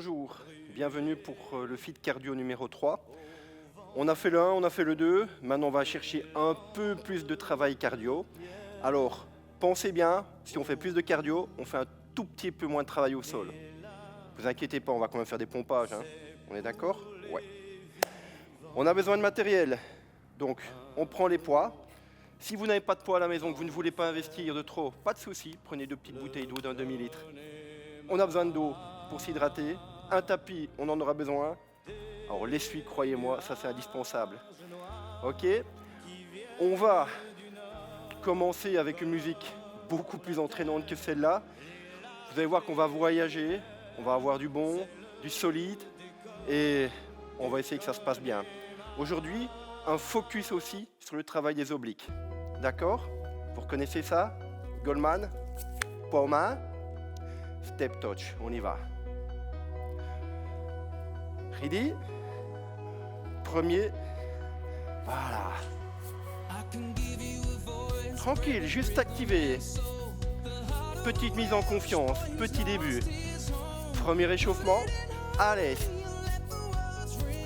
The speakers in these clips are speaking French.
bonjour, bienvenue pour le fit cardio numéro 3. On a fait le 1, on a fait le 2, maintenant on va chercher un peu plus de travail cardio. Alors, pensez bien, si on fait plus de cardio, on fait un tout petit peu moins de travail au sol. Vous inquiétez pas, on va quand même faire des pompages, hein. On est d'accord? Ouais. On a besoin de matériel, donc on prend les poids. Si vous n'avez pas de poids à la maison, que vous ne voulez pas investir de trop, pas de souci, prenez 2 petites bouteilles d'eau d'un demi-litre. On a besoin d'eau pour s'hydrater. Un tapis, on en aura besoin. Alors l'essuie, croyez-moi, ça c'est indispensable. Ok, on va commencer avec une musique beaucoup plus entraînante que celle-là. Vous allez voir qu'on va voyager, on va avoir du bon, du solide et on va essayer que ça se passe bien. Aujourd'hui, un focus aussi sur le travail des obliques. D'accord? Vous reconnaissez ça? Goldman, poids aux mains, step touch, on y va. Ready? Premier, voilà. Tranquille, juste activé. Petite mise en confiance, petit début. Premier échauffement, à l'aise.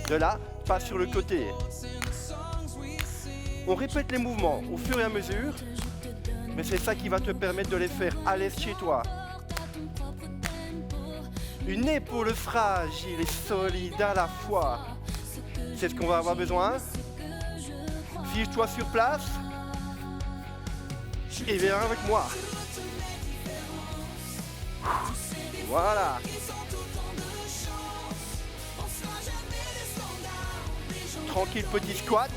De là, passe sur le côté. On répète les mouvements au fur et à mesure, mais c'est ça qui va te permettre de les faire à l'aise chez toi. Une épaule fragile et solide à la fois. C'est ce qu'on va avoir besoin. Fige-toi sur place et viens avec moi. Voilà. Tranquille, petit squat.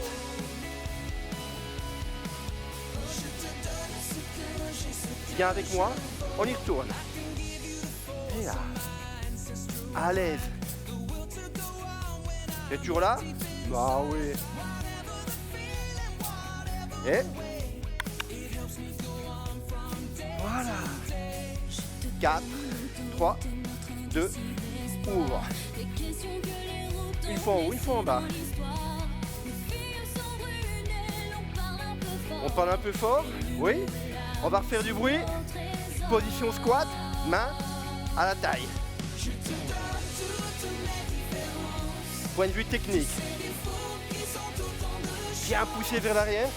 Viens avec moi, on y retourne. Et là. À l'aise. T'es toujours là? Bah oui. Et voilà. 4, 3, 2, ouvre. Il faut en haut, il faut en bas. On parle un peu fort? Oui. On va refaire du bruit. Position squat, main à la taille. Point de vue technique. Bien poussé vers l'arrière.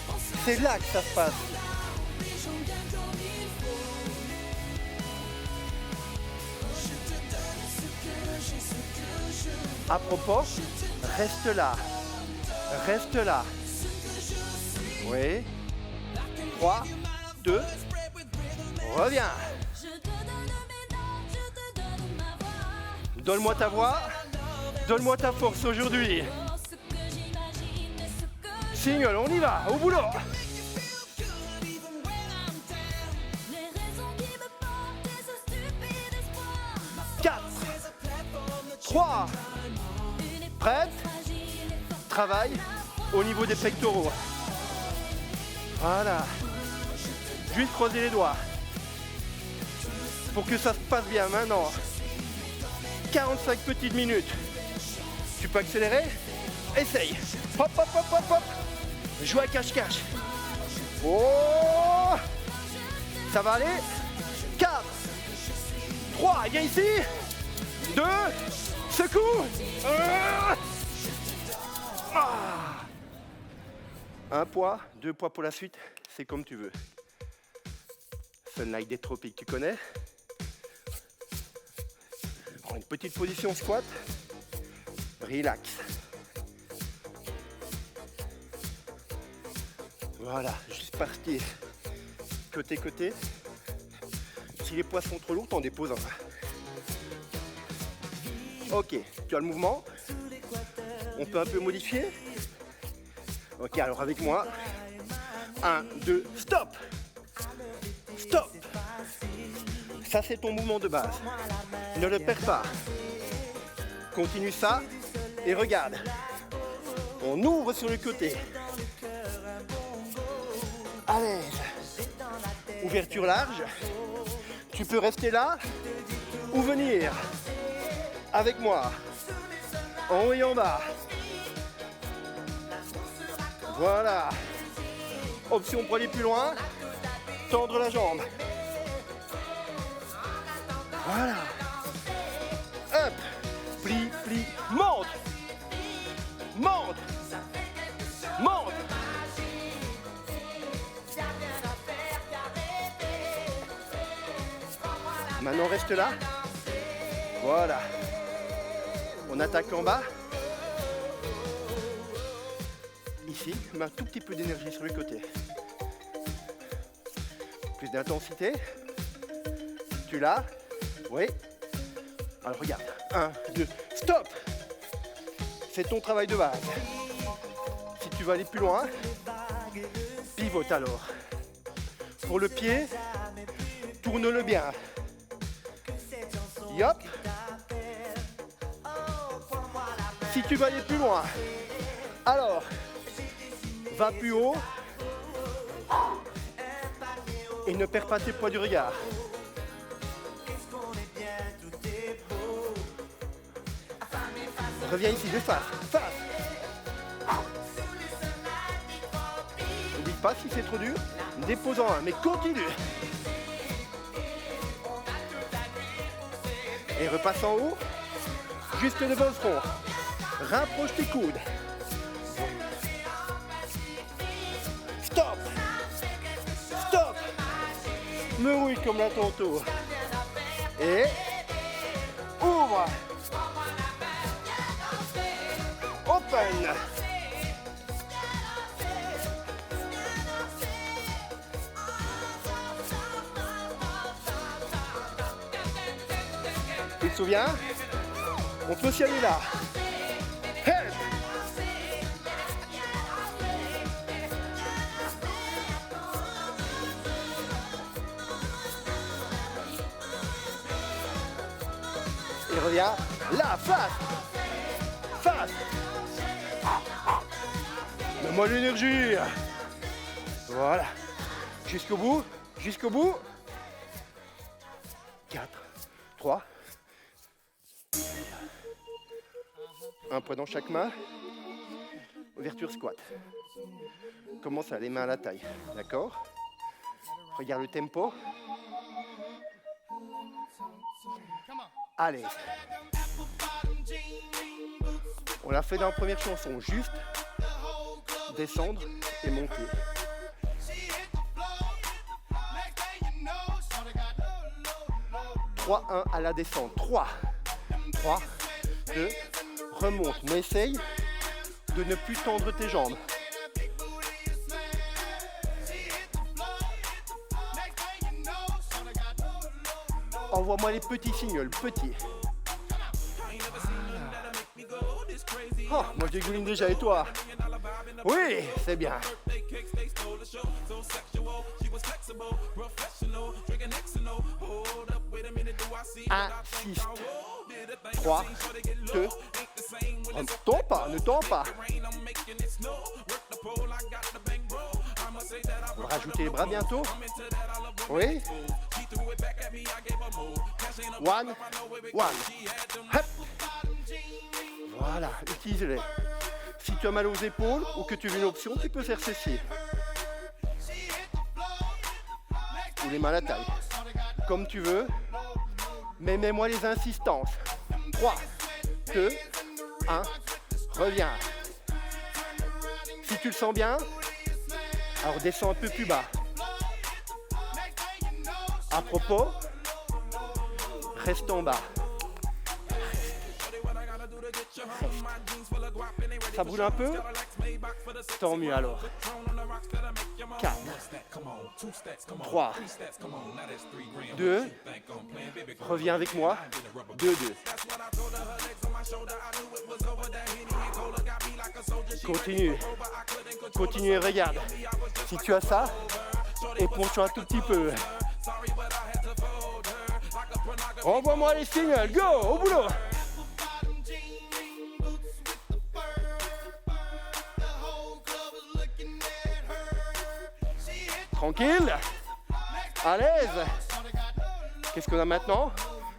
C'est là que ça se passe. À propos, reste là. Reste là. Oui. 3, 2, reviens. Donne-moi ta voix, donne-moi ta force aujourd'hui. Single, on y va, au boulot. 4, 3, prête. Travail au niveau des pectoraux. Voilà. Juste croiser les doigts. Pour que ça se passe bien maintenant. 45 petites minutes. Tu peux accélérer? Essaye. Hop, hop, hop, hop, hop. Joue à cache-cache. Oh! Ça va aller? 4, 3, viens ici. 2, secoue. Un poids, 2 poids pour la suite, c'est comme tu veux. Sunlight des tropiques, tu connais? Prends une petite position squat. Relax. Voilà, juste partir côté. Si les poids sont trop lourds, t'en déposes un. Ok, tu as le mouvement. On peut un peu modifier. Ok, alors avec moi. 1, 2, stop! Stop! Ça, c'est ton mouvement de base. Ne le perds pas. Continue ça et regarde. On ouvre sur le côté. À l'aise. Ouverture large. Tu peux rester là ou venir avec moi. En haut et en bas. Voilà. Option pour aller plus loin. Tendre la jambe. Voilà. Hop. monte, monte, monte. Maintenant, reste là. Voilà. On attaque en bas. Ici, on met un tout petit peu d'énergie sur le côté. Plus d'intensité. Tu l'as? Oui. Alors regarde. 1, 2, stop! C'est ton travail de base. Si tu veux aller plus loin, pivote alors. Pour le pied, tourne-le bien. Yop. Si tu veux aller plus loin, alors va plus haut et ne perds pas tes poids du regard. Reviens ici de face, face. N'oublie pas, si c'est trop dur, dépose en un, mais continue. Et repasse en haut, juste devant le front. Rapproche tes coudes. Stop. Stop. Me rouille comme la tantôt. Et ouvre. Open. Tu te souviens? On peut s'y aller là. Head. Et reviens là, face. Face. Donne-moi l'énergie. Voilà. Jusqu'au bout. Jusqu'au bout. 4, 3. Un poids dans chaque main. Ouverture squat. Commence à les mains à la taille. D'accord? Regarde le tempo. Allez. On l'a fait dans la première chanson. Juste descendre et monter. 3, 1 à la descente. 3, 2, remonte. Mais essaye de ne plus tendre tes jambes. Envoie-moi les petits signaux, petits. Oh, moi je dégouline déjà, et toi? Oui, c'est bien. Insiste. 3, 2, ne tombe pas, ne tombe pas. On va rajouter les bras bientôt. Oui. 1, 1. Hop. Voilà, utilise-les. Si tu as mal aux épaules ou que tu veux une option, tu peux faire ceci. Ou les mains à la taille. Comme tu veux. Mais mets-moi les insistances. 3, 2, 1. Reviens. Si tu le sens bien, alors descends un peu plus bas. À propos, reste en bas. Ça brûle un peu? Tant mieux alors. 4, 3, 2, reviens avec moi. 2, 2. Continue. Continue et regarde. Si tu as ça, éponge-toi un tout petit peu. Envoie-moi les signaux. Go, au boulot. Tranquille. À l'aise. Qu'est-ce qu'on a maintenant?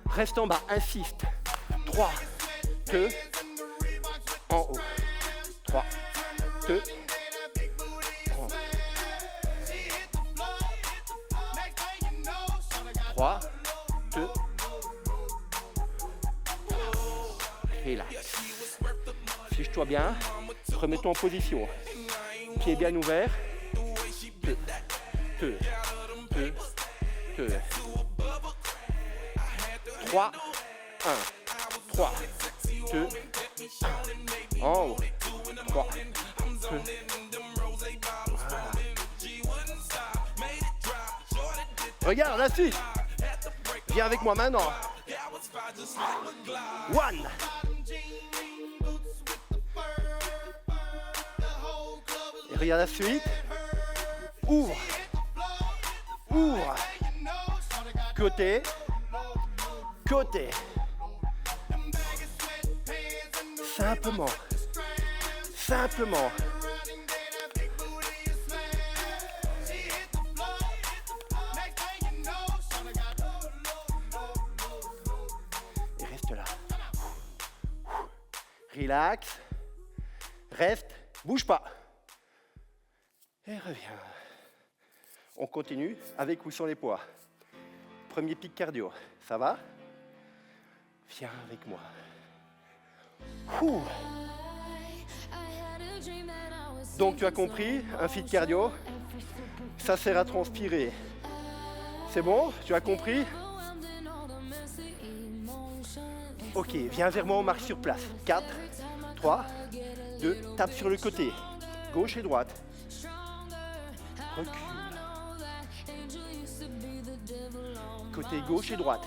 Reste en bas, insiste. 3, 2, en haut. 3, 2, en 3, 2, relax. bien. Remets-toi en position. Pied bien ouvert. 2, 3, 1, 3, 2, 1. En haut. 3, 2. Voilà. Regarde la suite. Viens avec moi maintenant. 1. Et regarde la suite. Ouvre. Ouvre. Côté. Côté. Simplement. Simplement. Et reste là. Relax. Reste. Bouge pas. Et reviens. On continue avec ou sans les poids. Premier pic cardio. Ça va? Viens avec moi. Ouh. Donc tu as compris, un fit cardio, ça sert à transpirer. C'est bon? Tu as compris? Ok, viens vers moi, on marche sur place. 4, 3, 2, tape sur le côté. Gauche et droite. Recule. Côté gauche et droite.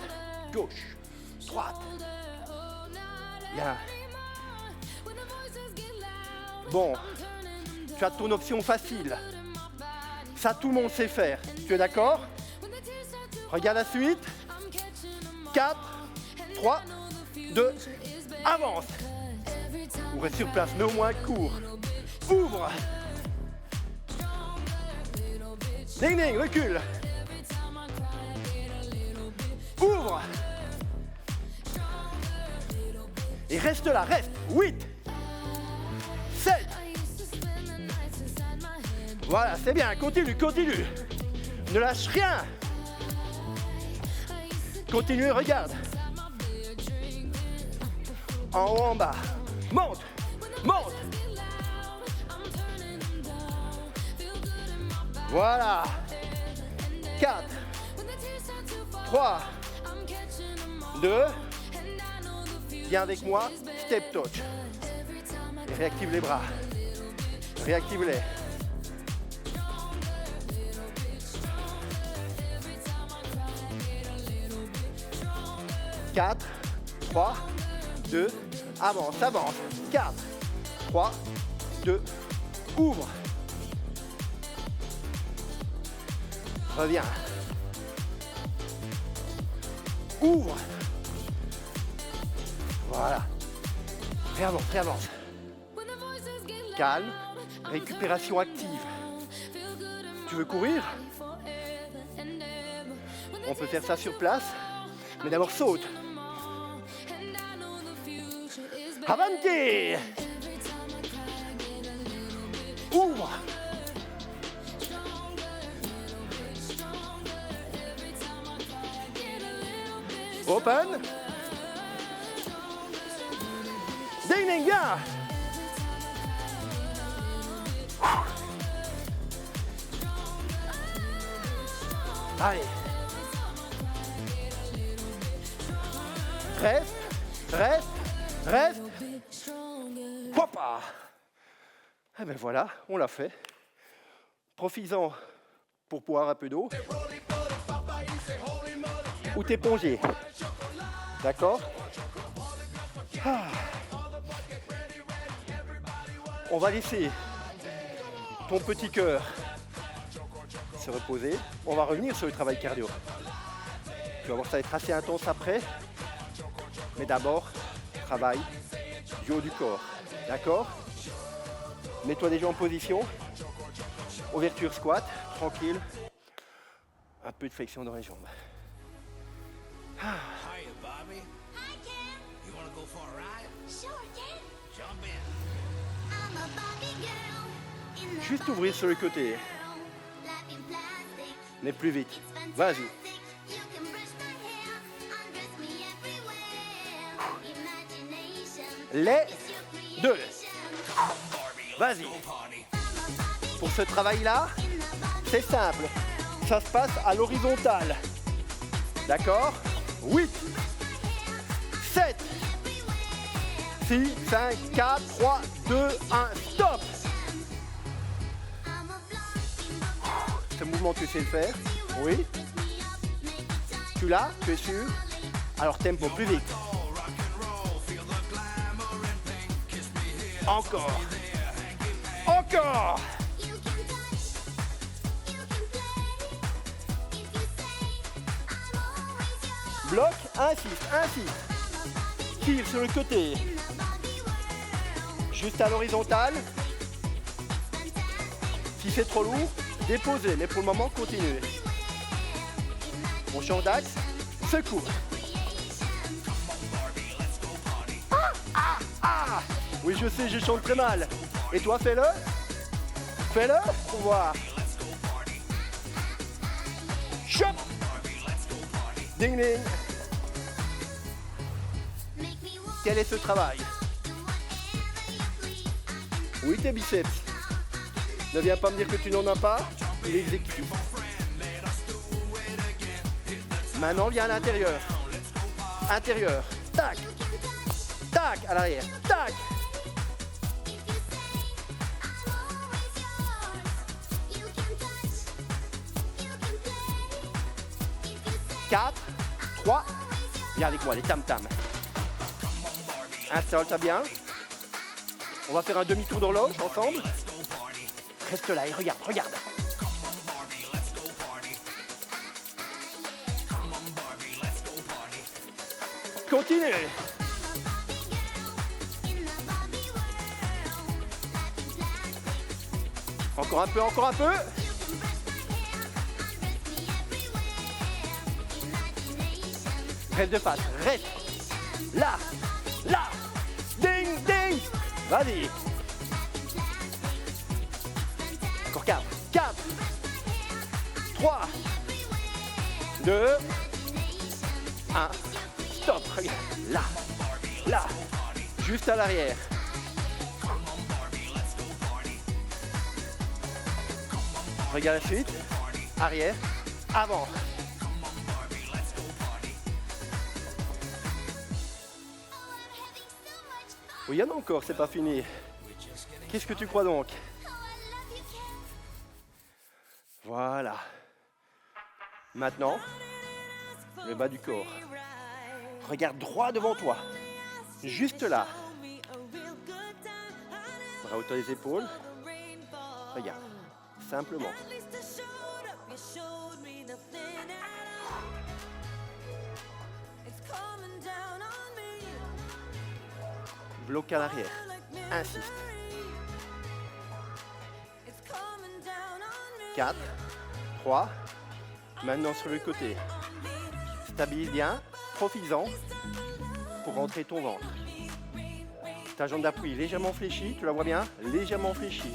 Gauche, droite. Bien. Bon, tu as ton option facile. Ça, tout le monde sait faire. Tu es d'accord? Regarde la suite. 4, 3, 2, avance. Ou reste sur place, mais au moins cours. Ouvre. Ding ding, recule. Ouvre. Et reste là, reste. 8, 7. Voilà, c'est bien, continue, continue. Ne lâche rien. Continue, regarde. En haut, en bas. Monte, monte. Voilà. 4, 3, 2. Viens avec moi, step touch. Et réactive les bras. Réactive-les. 4, 3, 2, avance, avance. 4, 3, 2, ouvre. Reviens. Ouvre. Voilà. Réavance, réavance. Calme. Récupération active. Tu veux courir? On peut faire ça sur place. Mais d'abord saute. Avanti. Ouvre. Open. Ding ding, bien. Allez. Reste, reste, reste. Hoppa. Et ben voilà, on l'a fait. Profites-en pour boire un peu d'eau. Ou t'éponger. D'accord? Ah. On va laisser ton petit cœur se reposer. On va revenir sur le travail cardio. Tu vas voir, ça va être assez intense après. Mais d'abord, travail du haut du corps. D'accord? Mets-toi déjà en position. Ouverture squat, tranquille. Un peu de flexion dans les jambes. Ah. Hiya, Bobby. Hi, Ken. You want to go for a ride? Sure, Ken. Jump in. I'm a Barbie girl in the Juste ouvrir sur le côté. Life in plastic. Mais plus vite. It's fantastic. Vas-y. You can brush my hair, undress me everywhere. Imagination Les is your deux. creation. Vas-y. Pour ce travail-là, c'est simple. Ça se passe à l'horizontale. D'accord? 8, 7, 6, 5, 4, 3, 2, 1, stop! Ce mouvement, tu sais le faire? Oui? Tu l'as? Tu es sûr? Alors tempo, plus vite. Encore. Encore. Bloc, insiste. Tire sur le côté. Juste à l'horizontale. Si c'est trop lourd, déposez, mais pour le moment, continuez. On change d'axe, secours. Ah. Oui, je sais, je chante très mal. Et toi, fais-le. Fais-le pour voir. Chop. Ding ding. Quel est ce travail? Oui, tes biceps. Ne viens pas me dire que tu n'en as pas. Il exécute. Maintenant, viens à l'intérieur. Intérieur. Tac. Tac. À l'arrière. Tac. Quatre, 3. Viens avec moi, les tam-tams. Installe-toi bien. On va faire un demi-tour d'horloge ensemble. Reste là et regarde. Continue. Encore un peu. Reste de face, reste. Là. Ding, ding. Vas-y. Encore 4, 3, 2, 1. Stop, regarde. Là. Juste à l'arrière. Regarde la suite. Arrière. Avant. Oui, il y en a encore, c'est pas fini. Qu'est-ce que tu crois donc? Voilà. Maintenant, le bas du corps. Regarde droit devant toi. Juste là. Bras autour des épaules. Regarde. Simplement. Bloc à l'arrière. Insiste. 4, 3. Maintenant sur le côté. Stabilise bien. Profites-en pour rentrer ton ventre. Ta jambe d'appui légèrement fléchie. Tu la vois bien? Légèrement fléchie.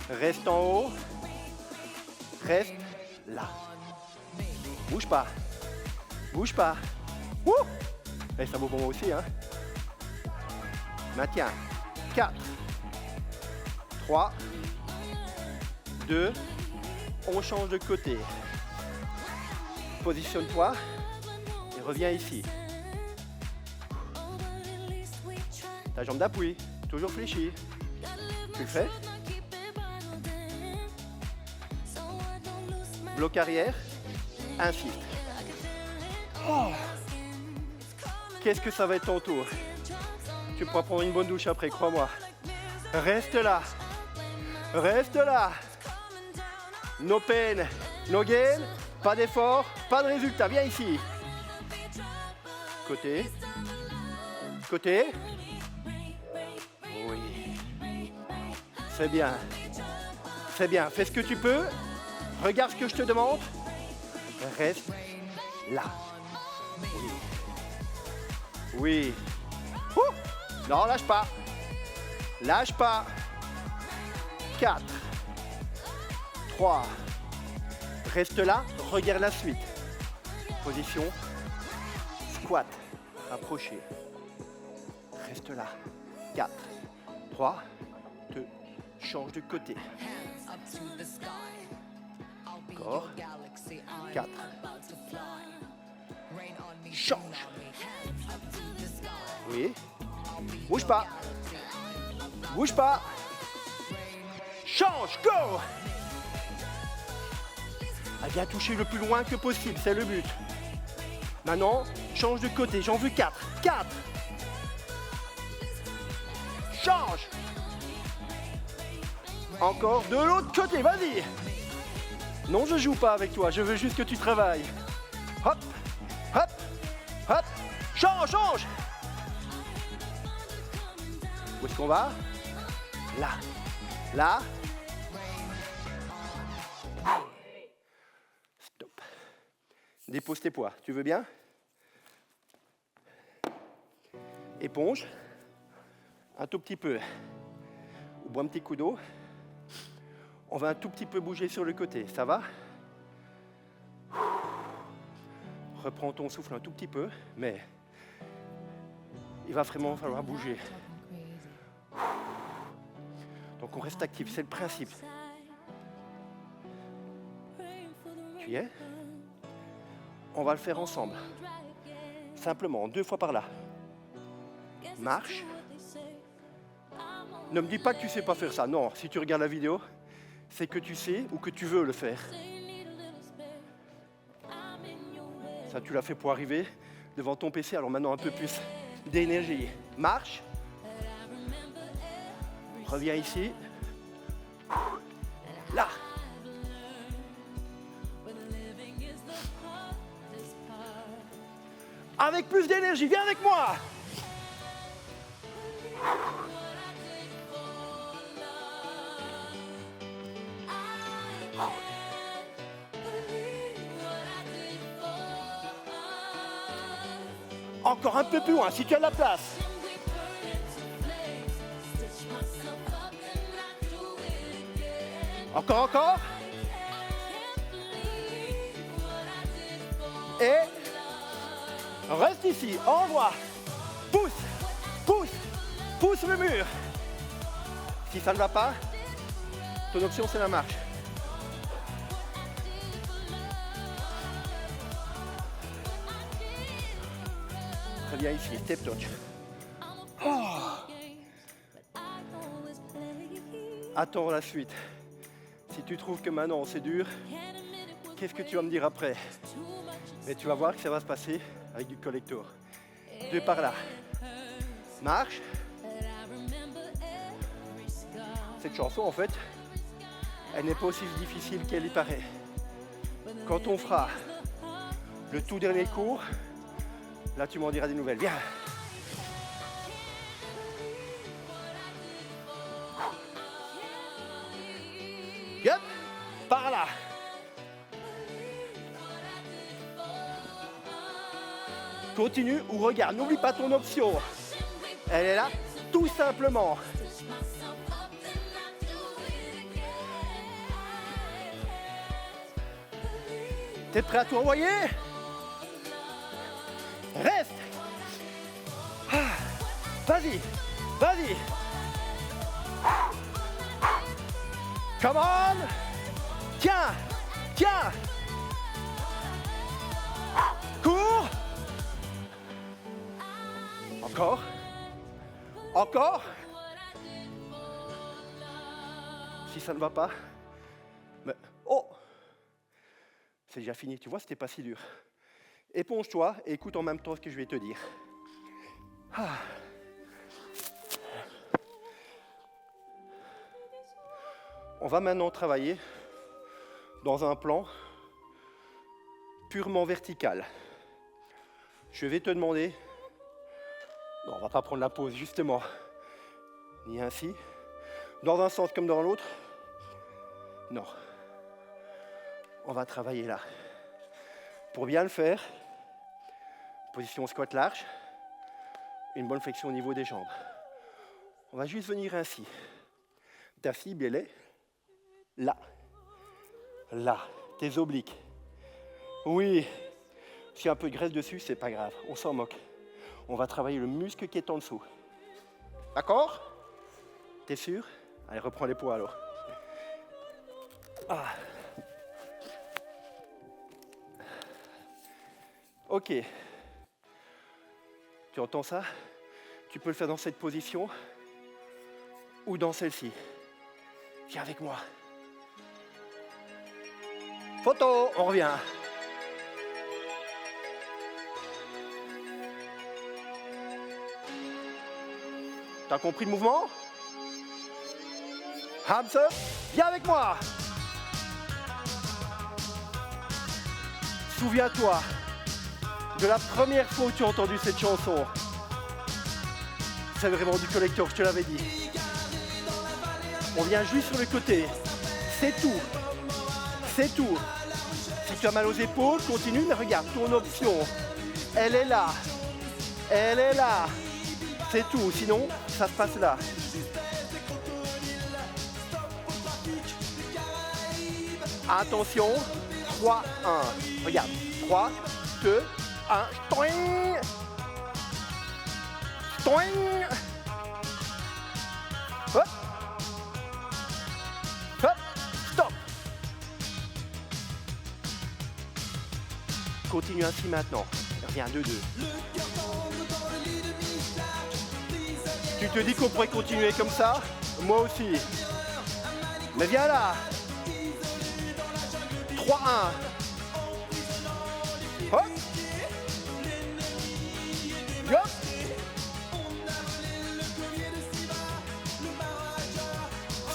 Reste en haut. Reste là. Bouge pas. Ouh! Et ça vaut pour moi aussi, hein. Maintiens. 4, 3, 2, on change de côté. Positionne-toi et reviens ici. Ta jambe d'appui, toujours fléchie. Tu le fais? Bloc arrière, insiste. Oh. Qu'est-ce que ça va être ton tour? Tu pourras prendre une bonne douche après, crois-moi. Reste là. No pain, no gain. Pas d'effort, pas de résultat. Viens ici. Côté. Oui. C'est bien. Fais ce que tu peux. Regarde ce que je te demande. Reste là. Oui. Non, lâche pas. 4, 3. Reste là, regarde la suite. Position. Squat. Approché. Reste là. 4, 3, 2, change de côté. Encore. 4. Change. Oui. Bouge pas. Bouge pas. Change, go. Viens toucher le plus loin que possible, c'est le but. Maintenant, change de côté, j'en veux 4. 4. Change. Encore de l'autre côté, vas-y. Non, je joue pas avec toi, je veux juste que tu travailles. Hop, hop, hop. Change, change. Où est-ce qu'on va? Là, là. Stop. Dépose tes poids, tu veux bien? Éponge. Un tout petit peu. Ou bois un petit coup d'eau. On va un tout petit peu bouger sur le côté, ça va? Reprends ton souffle un tout petit peu, mais il va vraiment falloir bouger. Donc on reste actif, c'est le principe. Tu y es? On va le faire ensemble. Simplement, 2 fois par là. Marche. Ne me dis pas que tu ne sais pas faire ça. Non, si tu regardes la vidéo, c'est que tu sais ou que tu veux le faire. Ça, tu l'as fait pour arriver devant ton PC. Alors maintenant, un peu plus d'énergie. Marche. Reviens ici. Là. Avec plus d'énergie, viens avec moi. Encore un peu plus loin, si tu as la place. Encore, encore. Et reste ici, envoie. Pousse, pousse, pousse le mur. Si ça ne va pas, ton option c'est la marche. Reviens ici, step touch. Oh. Attends la suite. Si tu trouves que maintenant c'est dur, qu'est-ce que tu vas me dire après? Mais tu vas voir que ça va se passer avec du collector. 2 par là. Marche. Cette chanson, en fait, elle n'est pas aussi difficile qu'elle y paraît. Quand on fera le tout dernier cours, là tu m'en diras des nouvelles. Viens. Yep. Par là. Continue ou regarde. N'oublie pas ton option. Elle est là, tout simplement. T'es prêt à tout envoyer? Reste. Ah. Vas-y, vas-y. Come on. Tiens, tiens. Cours. Encore. Encore. Si ça ne va pas, mais oh, c'est déjà fini. Tu vois, c'était pas si dur. Éponge-toi et écoute en même temps ce que je vais te dire. Ah. On va maintenant travailler dans un plan purement vertical. Je vais te demander, non, on ne va pas prendre la pause justement, ni ainsi, dans un sens comme dans l'autre. Non, on va travailler là. Pour bien le faire, position squat large, une bonne flexion au niveau des jambes. On va juste venir ainsi. Ta cible, elle est là. Là, tes obliques. Oui, s'il y a un peu de graisse dessus, c'est pas grave, on s'en moque. On va travailler le muscle qui est en dessous. D'accord? T'es sûr? Allez, reprends les poids alors. Ah. Ok. Tu entends ça? Tu peux le faire dans cette position ou dans celle-ci. Viens avec moi. Photo, on revient. T'as compris le mouvement? Hamse, viens avec moi. Souviens-toi de la première fois où tu as entendu cette chanson. C'est vraiment du collector, je te l'avais dit. On vient juste sur le côté. C'est tout. C'est tout. Si tu as mal aux épaules, continue, mais regarde, ton option. Elle est là. Elle est là. C'est tout, sinon, ça se passe là. Attention, 3, 1. Regarde, 3, 2, 1. Toing. Toing. Hop. Hop. Stop. Continue ainsi maintenant. Reviens, 2-2. Tu te dis qu'on pourrait continuer comme ça? Moi aussi. Mais viens là. 3-1. Hop. Hop.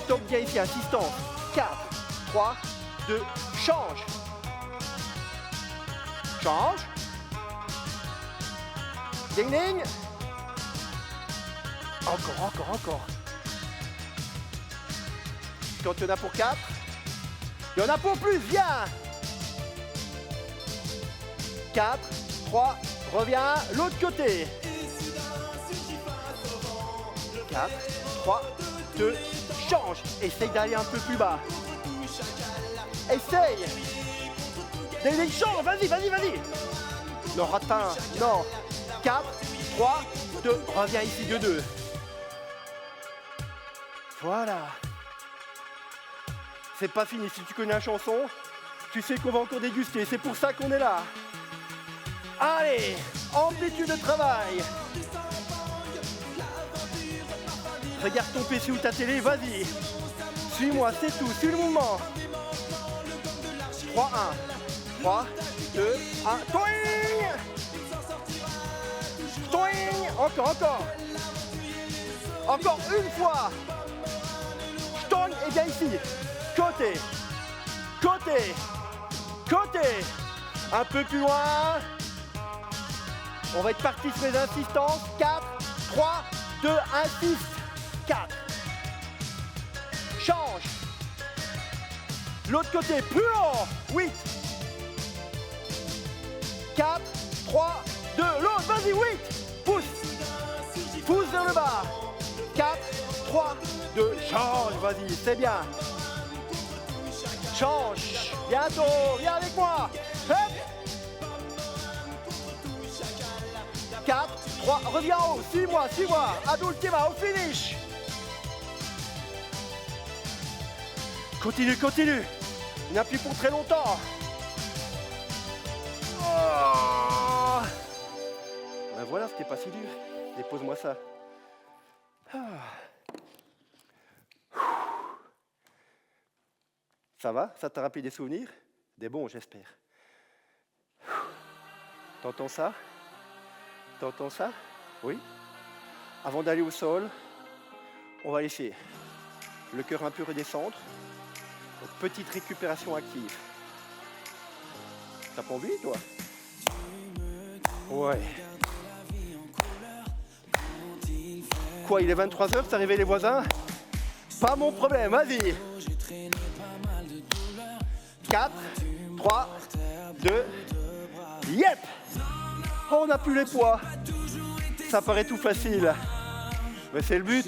Stop bien ici, assistance. 4, 3, 2, change. Change. Ding ding. Encore. Quand il y en a pour 4, il y en a pour plus, viens. 4, 3, reviens, l'autre côté. 4, 3, 2, change. Essaye d'aller un peu plus bas. Essaye. Ding, change, vas-y. Non, rate pas un. Non. 4, 3, 2, reviens ici, 2-2. Voilà. C'est pas fini. Si tu connais la chanson, tu sais qu'on va encore déguster. C'est pour ça qu'on est là. Allez, amplitude de travail. Regarde ton PC ou ta télé, vas-y. Suis-moi, c'est tout. Suis le mouvement. 3, 1. 3, 2, 1. Toing. Toing. Encore une fois. Toing et bien ici. Côté. Un peu plus loin. On va être parti sur les insistances. 4, 3, 2, 1, 6. 4. Change. L'autre côté, plus haut. 8. 4, 3, 2, l'autre, vas-y, 8. Pousse vers le bas. 4, 3, 2, change, vas-y, c'est bien. Change, bientôt, viens avec moi. Hop. 4, 3, reviens en haut, suis-moi. Adultima, au finish. Continue. Il n'y a plus pour très longtemps. Oh. Ben voilà, c'était pas si dur. Dépose-moi ça. Ça va? Ça t'a rappelé des souvenirs? Des bons, j'espère. T'entends ça? Oui? Avant d'aller au sol, on va laisser le cœur un peu redescendre. Donc, petite récupération active. T'as pas envie, toi? Ouais. Quoi, il est 23h, t'as réveillé les voisins? Pas mon problème, vas-y. 4, 3, 2, yep. Oh, on n'a plus les poids. Ça paraît tout facile. Mais c'est le but.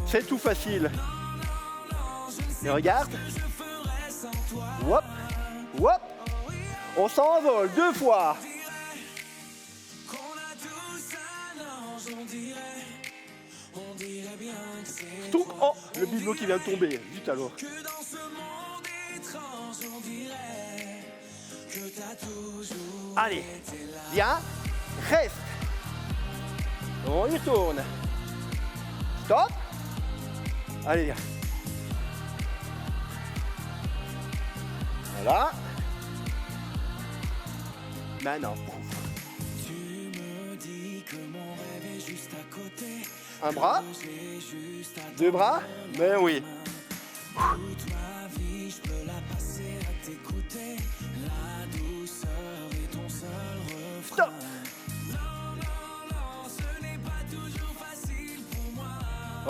C'est tout facile. Et regarde. Hop, hop. On s'envole 2 fois. On dirait Donc, oh, le bibelot qui vient de tomber. Vite alors. Allez, viens, reste. On y retourne. Stop. Allez, viens. Voilà. Maintenant. Un bras. Deux bras. Mais oui. Stop.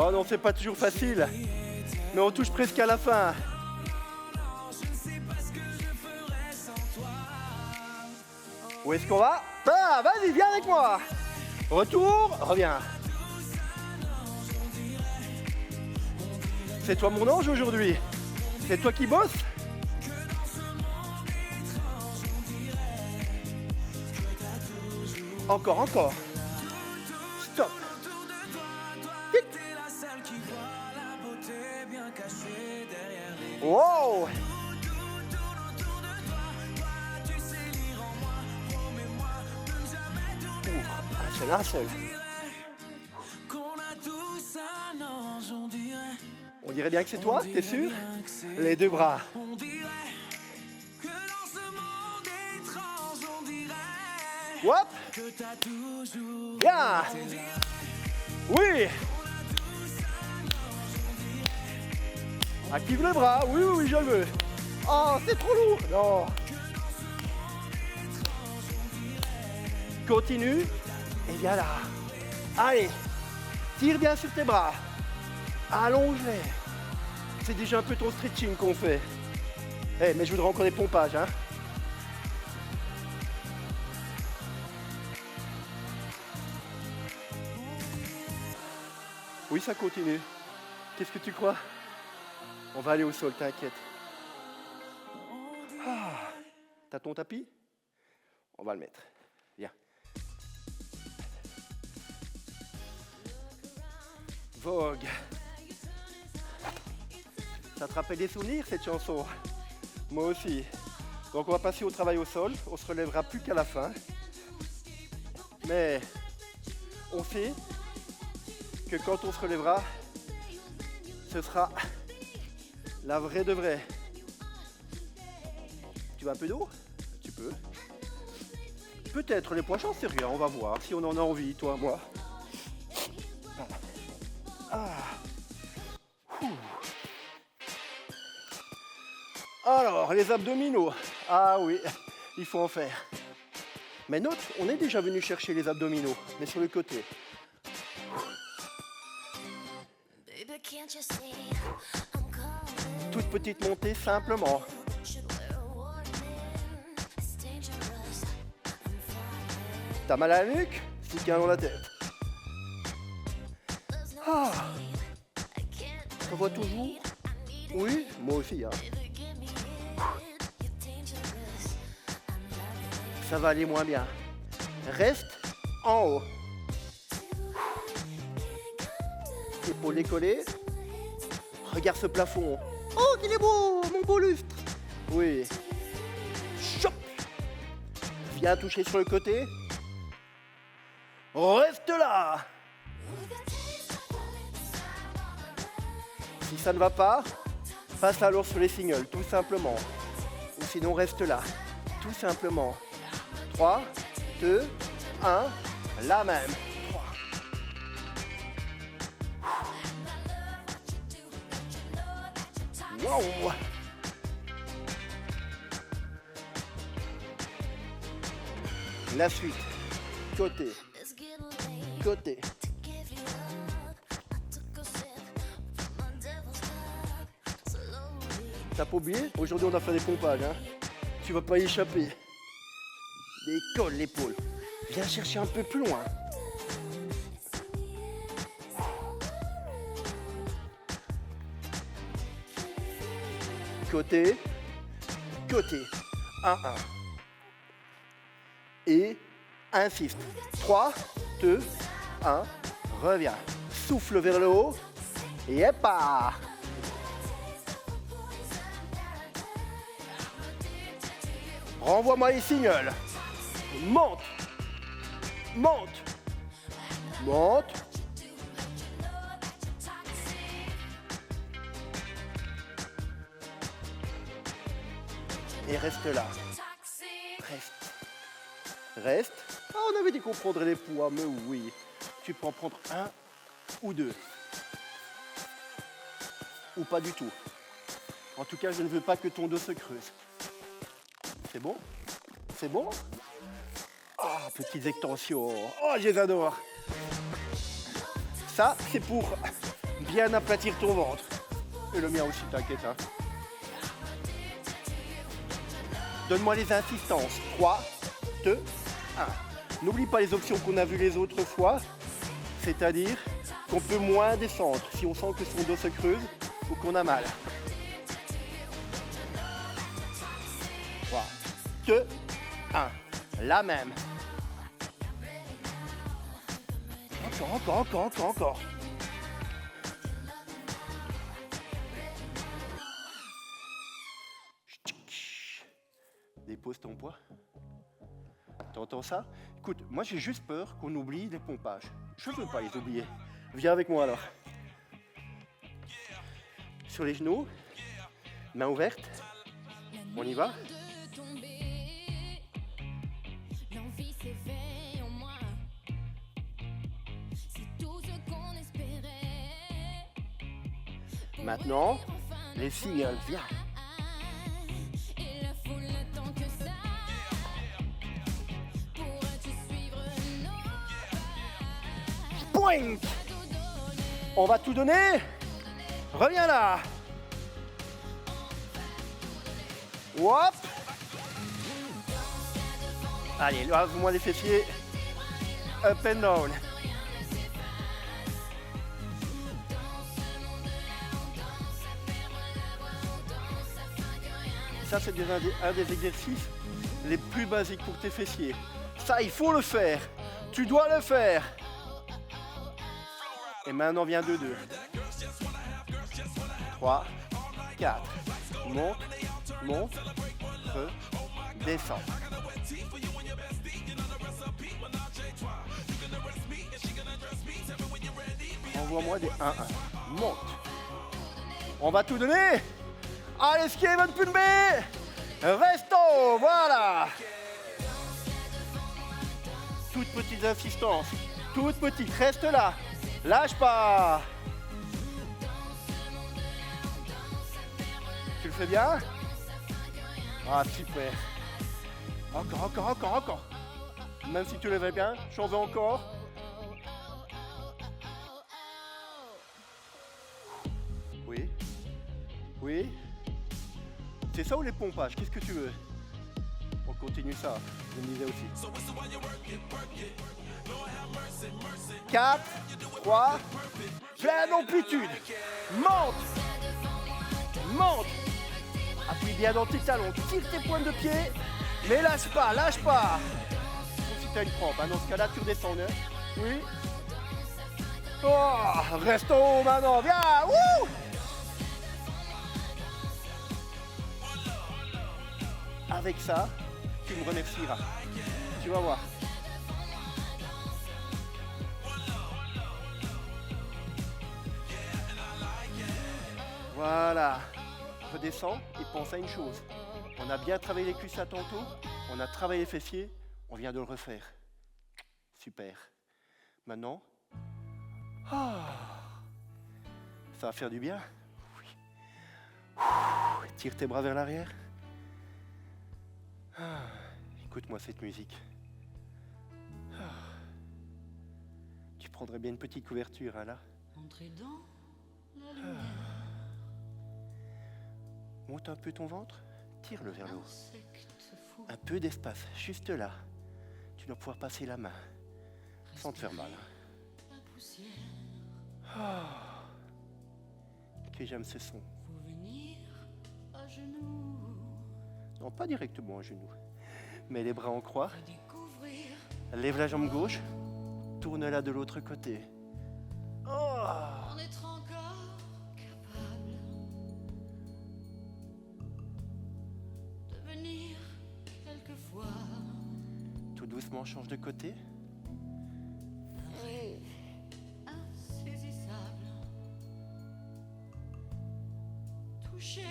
Oh non, c'est pas toujours facile. Mais on touche presque à la fin. Où est-ce qu'on va? Ah, vas-y, viens avec moi. Retour, reviens. C'est toi mon ange aujourd'hui. C'est toi qui bosses. Encore, encore. Stop. Vite. Wow. C'est un seul. On dirait bien que c'est toi, t'es sûr? Les deux bras. Hop. Bien. Oui. Active le bras. Oui, oui, oui, je le veux. Oh, c'est trop lourd. Non. Continue. Et viens là. Allez. Tire bien sur tes bras. Allonge-les. C'est déjà un peu ton stretching qu'on fait. Eh, mais je voudrais encore des pompages, hein. Oui, ça continue. Qu'est-ce que tu crois? On va aller au sol, t'inquiète. Ah, t'as ton tapis? On va le mettre. Viens. Vogue. Ça te rappelle des souvenirs, cette chanson? Moi aussi. Donc on va passer au travail au sol. On se relèvera plus qu'à la fin. Mais on sait que quand on se relèvera, ce sera la vraie de vraie. Tu veux un peu d'eau? Tu peux. Peut-être les poissons, c'est rien. On va voir si on en a envie, toi, moi. Ah. Alors, les abdominaux. Ah oui, il faut en faire. Mais note, on est déjà venu chercher les abdominaux, mais sur le côté. Toute petite montée, simplement. T'as mal à la nuque? Soutien dans la tête. Ah. Ça va toujours? Oui, moi aussi. Hein. Ça va aller moins bien. Reste en haut. Épaules décollées. Regarde ce plafond. Oh, qu'il est beau, mon beau lustre. Oui. Chop. Viens toucher sur le côté. Reste là. Si ça ne va pas, passe alors sur les singles, tout simplement. Ou sinon, reste là, tout simplement. 3, 2, 1, la même. 3. Wow. La suite. Côté. Côté. T'as pas oublié? Aujourd'hui, on a fait des pompages. Hein. Tu vas pas y échapper. Décolle l'épaule. Viens chercher un peu plus loin. Côté. Côté. 1, 1. Et insiste. 3, 2, 1. Reviens. souffle vers le haut. Et hop. Renvoie-moi les singles. Monte. Monte. Monte. Et reste là. Reste. Reste. Ah, on avait dit qu'on prendrait les poids, mais oui. Tu peux en prendre un ou deux. Ou pas du tout. En tout cas, je ne veux pas que ton dos se creuse. C'est bon? C'est bon? Oh, petites extensions. Oh, je les adore. Ça, c'est pour bien aplatir ton ventre. Et le mien aussi, t'inquiète. Hein. Donne-moi les insistances. 3, 2, 1. N'oublie pas les options qu'on a vues les autres fois. C'est-à-dire qu'on peut moins descendre si on sent que son dos se creuse ou qu'on a mal. 3, 2, 1. La même. Encore. Dépose ton poids. T'entends ça? Écoute, moi j'ai juste peur qu'on oublie les pompages. Je veux pas les oublier. Viens avec moi alors. Sur les genoux, main ouverte. On y va? Maintenant, les singles, viens. Point. On va tout donner. Reviens là. Hop. Allez, lève-moi les fessiers. Up and down. Ça, c'est un des exercices les plus basiques pour tes fessiers. Ça, il faut le faire. Tu dois le faire. Et maintenant, vient 2-2. 3, 4. Monte, monte, descends. Envoie-moi des 1-1. Monte. On va tout donner. Allez, Steven Punbe. Resto, voilà. Toute petite insistance. Toute petite, reste là. Lâche pas. Tu le fais bien? Ah, super. Encore. Même si tu le fais bien, j'en veux encore. Oui. C'est ça ou les pompages? Qu'est-ce que tu veux? On continue ça, je me disais aussi. 4, 3, pleine amplitude. Monte. Appuie bien dans tes talons, tire tes pointes de pied, mais lâche pas. Sauf si tu as une crampe, hein. Dans ce cas-là, tu redescends. Hein. Oui. Oh, reste en haut maintenant, viens. Wouh. Avec ça, tu me remercieras. Tu vas voir. Voilà. Redescends et pense à une chose. On a bien travaillé les cuisses à tantôt, on a travaillé les fessiers, on vient de le refaire. Super. Maintenant, ça va faire du bien. Oui. Tire tes bras vers l'arrière. Écoute-moi cette musique. Tu prendrais bien une petite couverture, hein, là. Entrez dans la lumière. Monte un peu ton ventre, tire-le vers le haut. Insecte fou. Un peu d'espace, juste là. Tu dois pouvoir passer la main, sans te faire mal. La poussière. Que j'aime ce son. Vous venir à genoux. Non, pas directement à genoux. Mets les bras en croix, Découvrir. lève la jambe gauche, tourne-la de l'autre côté. Oh. en être encore capable de venir quelquefois. Tout doucement, change de côté. Insaisissable. Toucher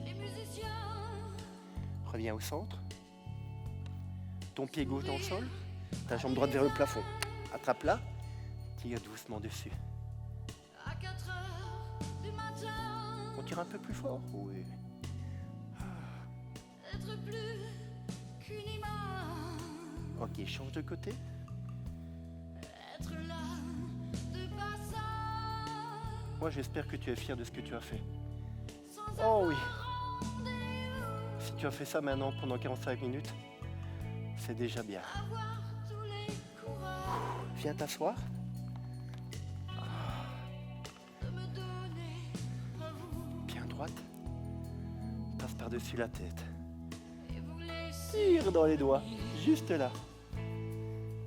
les musiciens. Reviens au centre. Ton pied gauche dans le sol. Ta jambe droite vers le plafond. Attrape-la. Tire doucement dessus. À 4 heures du matin. On tire un peu plus fort. Oui. Être plus qu'une image. Ok, change de côté. Être là de passage. Moi, j'espère que tu es fier de ce que tu as fait. Sans Oh oui. rendez-vous. Si tu as fait ça maintenant pendant 45 minutes, c'est déjà bien. Avoir tous les courages Viens t'asseoir. de me donner à vous. Bien droite. Passe par-dessus la tête. Et vous laisser Tire dans les doigts. Juste là.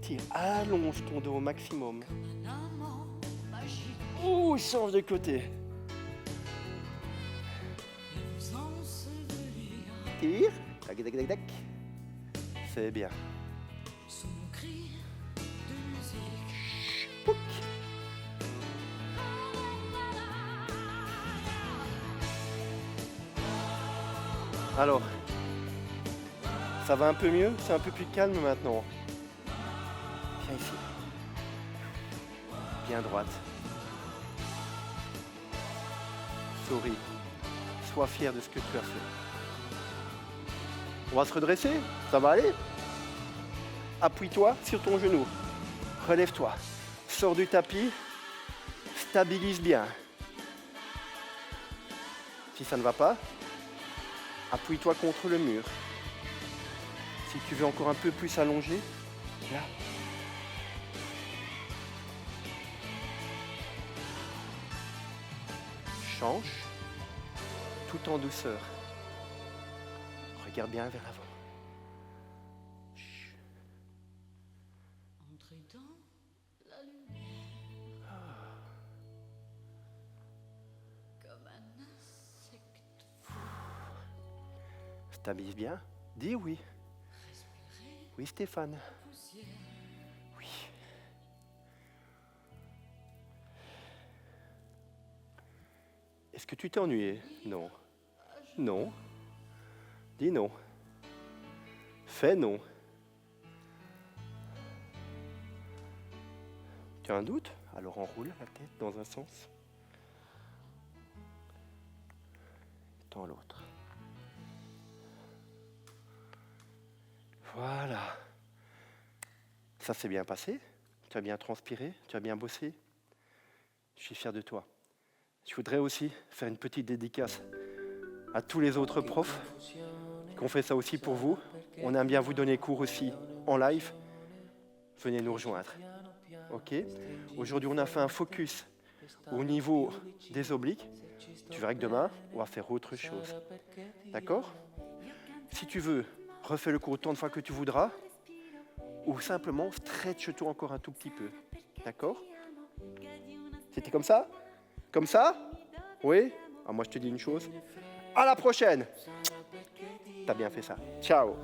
Tire. Allonge ton dos au maximum. un amant magique. Ouh, change de côté. Et vous ensevelir Tire. Tac, tac, tac, tac. C'est bien. sous mon cri de musique. Pouc. Alors, ça va un peu mieux? C'est un peu plus calme maintenant. Viens ici. Bien droite. Souris. Sois fier de ce que tu as fait. On va se redresser. Ça va aller? Appuie-toi sur ton genou. Relève-toi. Sors du tapis. Stabilise bien. Si ça ne va pas, appuie-toi contre le mur. Si tu veux encore un peu plus allongé, là. Change, tout en douceur. Regarde bien vers l'avant. Chut. Entrer dans la lumière. Comme un insecte fou. Stabilise bien. Dis oui. Respirer Oui, Stéphane. la poussière. Oui. Est-ce que tu t'es ennuyé? Non. Non. Dis non. Fais non. Tu as un doute? Alors enroule la tête dans un sens. Dans l'autre. Voilà. Ça s'est bien passé. Tu as bien transpiré. Tu as bien bossé. Je suis fier de toi. Je voudrais aussi faire une petite dédicace à tous les autres profs qui ont fait ça aussi pour vous. On aime bien vous donner cours aussi en live. Venez nous rejoindre. Ok. Aujourd'hui, on a fait un focus au niveau des obliques. Tu verras que demain, on va faire autre chose. D'accord? Si tu veux, refais le cours autant de fois que tu voudras. Ou simplement, stretch-toi encore un tout petit peu. D'accord? C'était comme ça? Comme ça? Oui? Ah, moi, je te dis une chose. À la prochaine! T'as bien fait ça. Ciao!